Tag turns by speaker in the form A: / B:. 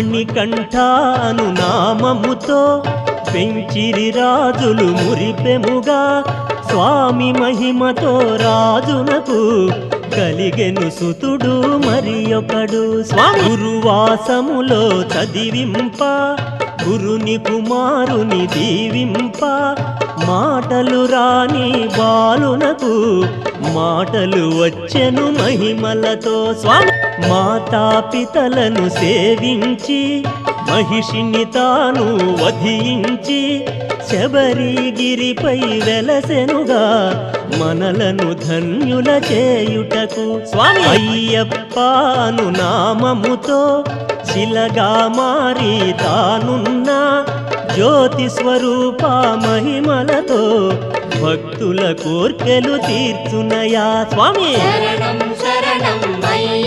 A: మణికంఠాను నామముతో పెంచిరి రాజులు మురిపెముగా స్వామి మహిమతో రాజునకు కలిగెను సుతుడు మరి ఒకడు స్వామి గురువాసములో చదివింప గురుని కుమారుని దీవింప మాటలు రాని బాలునకు మాటలు వచ్చెను మహిమలతో స్వామి మాతాపితలను సేవించి మహిషిని తాను వధించి శబరిగిరిపై వెలసెనుగా మనలను ధన్యుల చేయుటకు స్వామి అయ్యప్పను నామముతో శిలగా మారి తానున్న జ్యోతి స్వరూప మహిమలతో భక్తుల కోర్కెలు తీర్చునయా స్వామి
B: శరణం శరణం